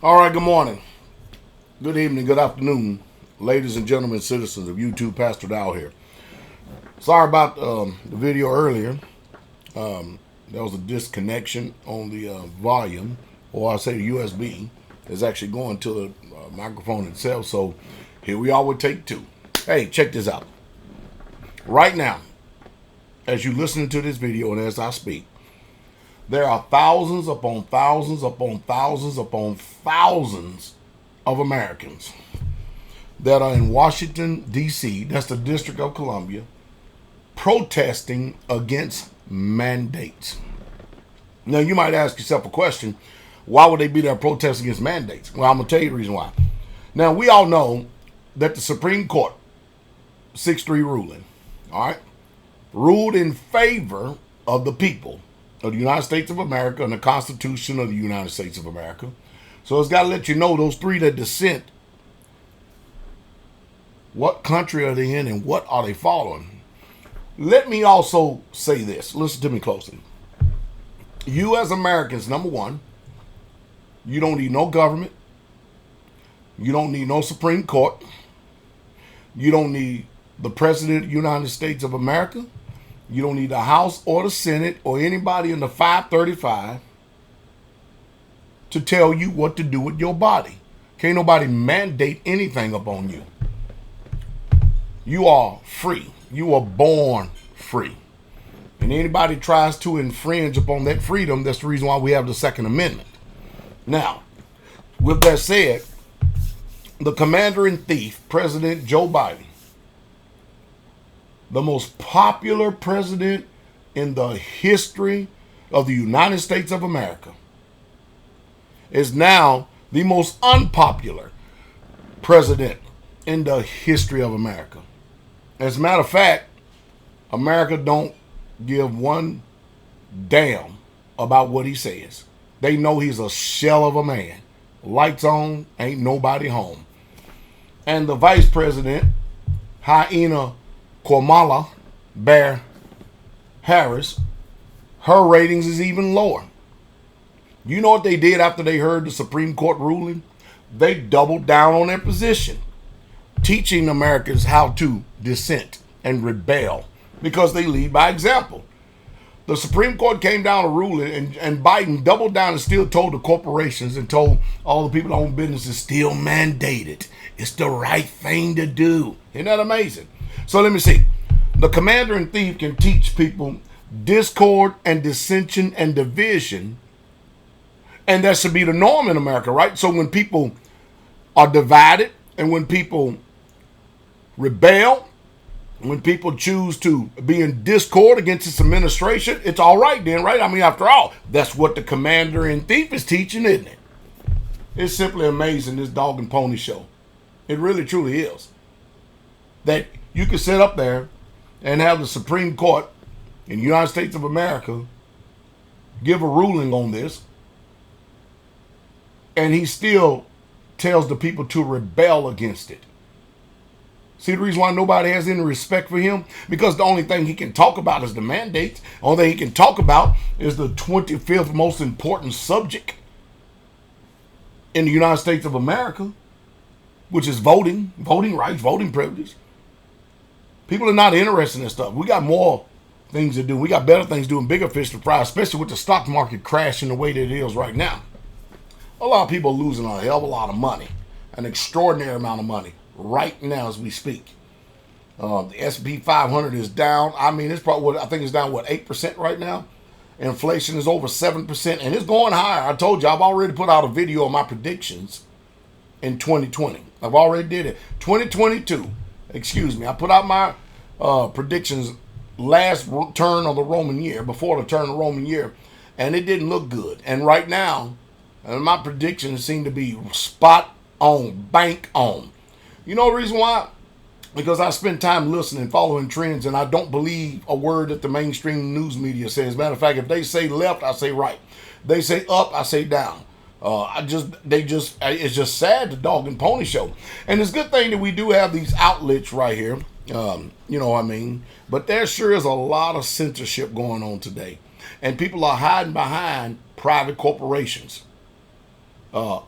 All right, good morning, good evening, good afternoon, ladies and gentlemen, citizens of YouTube. Pastor Dowell here. Sorry about the video earlier. There was a disconnection on the volume, or I say the USB is actually going to the microphone itself. So here we are with take two. Hey, check this out. Right now, as you listen to this video and as I speak, there are thousands upon thousands upon thousands upon thousands of Americans that are in Washington, D.C., that's the District of Columbia, protesting against mandates. Now, you might ask yourself a question. Why would they be there protesting against mandates? Well, I'm going to tell you the reason why. Now, we all know that the Supreme Court, 6-3 ruling, all right, ruled in favor of the people of the United States of America and the Constitution of the United States of America. So it's got to let you know those three that dissent, what country are they in and what are they following. Let me also say this. Listen to me closely. You as Americans, number one, you don't need no government. You don't need no Supreme Court. You don't need the President of the United States of America. You don't need the House or the Senate or anybody in the 535 to tell you what to do with your body. Can't nobody mandate anything upon you. You are free. You are born free. And anybody tries to infringe upon that freedom, that's the reason why we have the Second Amendment. Now, with that said, the commander-in-chief, President Joe Biden, the most popular president in the history of the United States of America, is now the most unpopular president in the history of America. As a matter of fact, America don't give one damn about what he says. They know he's a shell of a man. Lights on, ain't nobody home. And the vice president, Hyena Kamala Bear Harris, her ratings is even lower. You know what they did after they heard the Supreme Court ruling? They doubled down on their position, teaching Americans how to dissent and rebel because they lead by example. The Supreme Court came down a ruling, and Biden doubled down and still told the corporations and told all the people that own businesses, still mandated. It's the right thing to do. Isn't that amazing? So let me see. The commander-in-chief can teach people discord and dissension and division, and that should be the norm in America, right? So when people are divided and when people rebel, when people choose to be in discord against this administration, it's all right then, right? I mean, after all, that's what the commander-in-chief is teaching, isn't it? It's simply amazing, this dog and pony show. It really, truly is. That you can sit up there and have the Supreme Court in the United States of America give a ruling on this, and he still tells the people to rebel against it. See the reason why nobody has any respect for him? Because the only thing he can talk about is the mandates. The only thing he can talk about is the 25th most important subject in the United States of America, which is voting rights, voting privilege. People are not interested in this stuff. We got more things to do. We got better things to do and bigger fish to fry, especially with the stock market crashing the way that it is right now. A lot of people are losing a hell of a lot of money, an extraordinary amount of money right now as we speak. The S&P 500 is down. I mean, it's probably, I think it's down, 8% right now? Inflation is over 7%, and it's going higher. I told you, I've already put out a video of my predictions in 2020. I've already did it. 2022, I put out my predictions last turn of the Roman year, before the turn of the Roman year, and it didn't look good. And right now, my predictions seem to be spot on, bank on. You know the reason why? Because I spend time listening, following trends, and I don't believe a word that the mainstream news media says. Matter of fact, if they say left, I say right. They say up, I say down. It's just sad, the dog and pony show. And it's a good thing that we do have these outlets right here. You know what I mean? But there sure is a lot of censorship going on today. And people are hiding behind private corporations.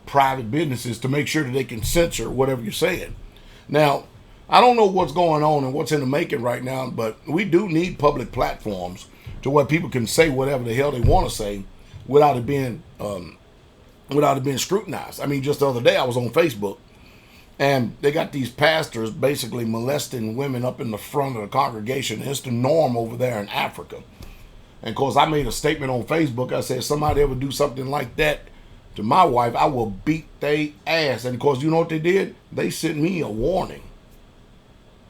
private businesses to make sure that they can censor whatever you're saying. Now, I don't know what's going on and what's in the making right now, but we do need public platforms to where people can say whatever the hell they want to say without it being scrutinized. I mean, just the other day I was on Facebook, and they got these pastors basically molesting women up in the front of the congregation. It's the norm over there in Africa. And of course, I made a statement on Facebook. I said, if somebody ever do something like that to my wife, I will beat they ass. And of course, you know what they did? They sent me a warning.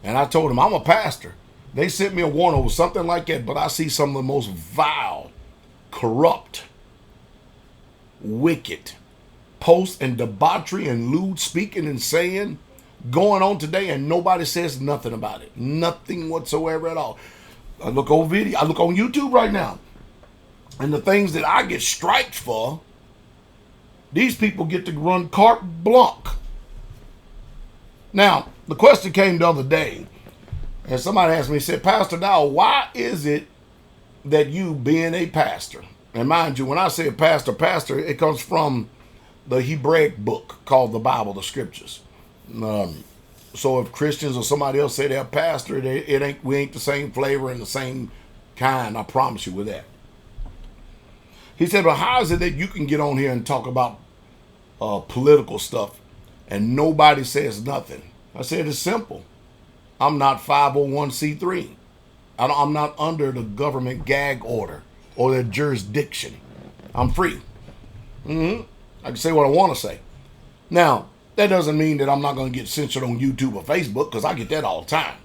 And I told them, I'm a pastor. They sent me a warning over something like that, but I see some of the most vile, corrupt, wicked posts and debauchery and lewd speaking and saying going on today, and nobody says nothing about it. Nothing whatsoever at all. I look on video, I look on YouTube right now, and the things that I get striked for, these people get to run carte blanche. Now, the question came the other day, and somebody asked me, said, Pastor Dowell, why is it that you being a pastor, and mind you, when I say pastor, it comes from the Hebraic book called the Bible, the Scriptures. So if Christians or somebody else say they're a pastor, we ain't the same flavor and the same kind. I promise you with that. He said, well, how is it that you can get on here and talk about political stuff and nobody says nothing? I said, it's simple. I'm not 501c3. I'm not under the government gag order or their jurisdiction. I'm free. I can say what I want to say. Now, that doesn't mean that I'm not going to get censored on YouTube or Facebook, because I get that all the time.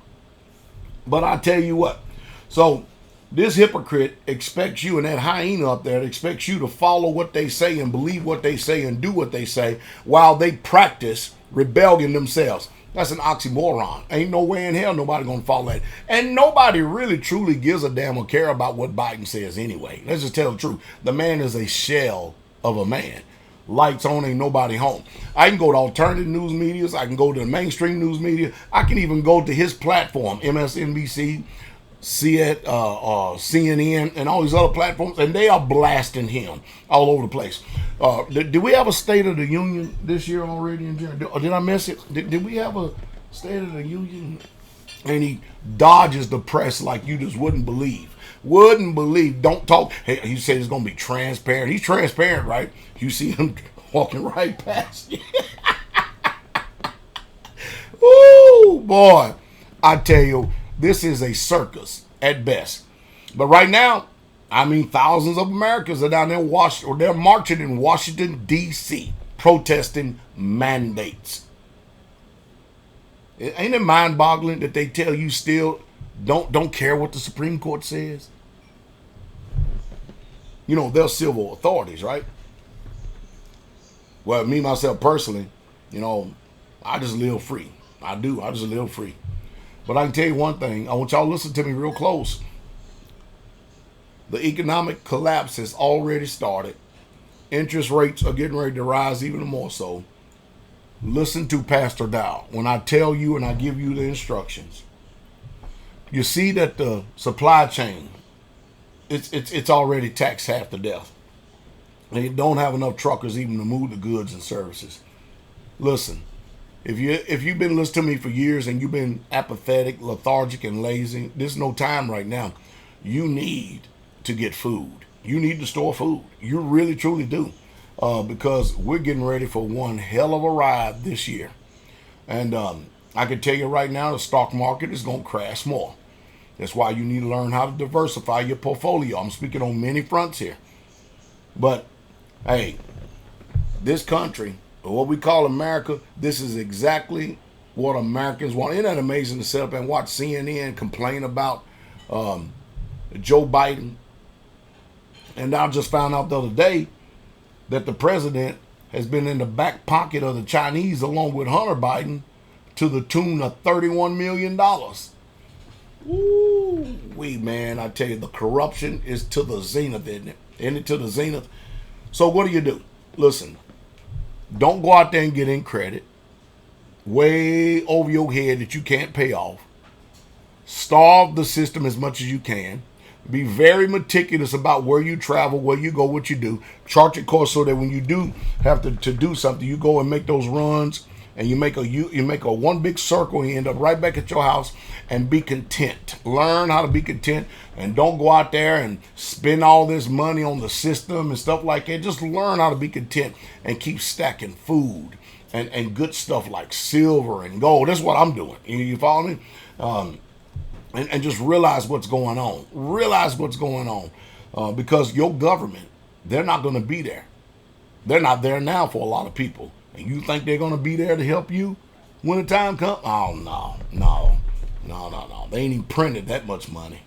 But I tell you what. So this hypocrite expects you, and that hyena up there expects you to follow what they say and believe what they say and do what they say while they practice rebellion themselves. That's an oxymoron. Ain't no way in hell nobody going to follow that. And nobody really truly gives a damn or care about what Biden says anyway. Let's just tell the truth. The man is a shell of a man. Lights on, ain't nobody home. I can go to alternative news medias. I can go to the mainstream news media. I can even go to his platform, MSNBC, CNN, and all these other platforms, and they are blasting him all over the place. Did we have a State of the Union this year already in January? Or did I miss it? Did we have a State of the Union? And he dodges the press like you just wouldn't believe. Don't talk. Hey, he said it's going to be transparent. He's transparent, right? You see him walking right past you. Ooh, boy. I tell you, this is a circus at best. But right now, I mean, thousands of Americans are down there they're marching in Washington, D.C., protesting mandates. Ain't it mind-boggling that they tell you still don't care what the Supreme Court says? You know, they're civil authorities, right? Well, me, myself, personally, you know, I just live free. I do. I just live free. But I can tell you one thing. I want y'all to listen to me real close. The economic collapse has already started. Interest rates are getting ready to rise even more so. Listen to Pastor Dowell when I tell you and I give you the instructions. You see that the supply chain, it's already taxed half to death. They don't have enough truckers even to move the goods and services. Listen, if you've been listening to me for years and you've been apathetic, lethargic, and lazy, there's no time right now. You need to get food. You need to store food. You really, truly do. Because we're getting ready for one hell of a ride this year. And I can tell you right now, the stock market is going to crash more. That's why you need to learn how to diversify your portfolio. I'm speaking on many fronts here. But, hey, this country, or what we call America, this is exactly what Americans want. Isn't that amazing to sit up and watch CNN complain about Joe Biden? And I just found out the other day that the president has been in the back pocket of the Chinese along with Hunter Biden to the tune of $31 million. Ooh, man, I tell you, the corruption is to the zenith, isn't it? Isn't it to the zenith? So what do? Listen, don't go out there and get in credit way over your head that you can't pay off. Starve the system as much as you can. Be very meticulous about where you travel, where you go, what you do. Chart your course so that when you do have to do something, you go and make those runs, and you make a one big circle, and you end up right back at your house, and be content. Learn how to be content, and don't go out there and spend all this money on the system and stuff like that. Just learn how to be content and keep stacking food and good stuff like silver and gold. That's what I'm doing. You follow me? And just realize what's going on. Realize what's going on. Because your government, they're not going to be there. They're not there now for a lot of people. And you think they're going to be there to help you when the time comes? Oh, no. They ain't even printed that much money.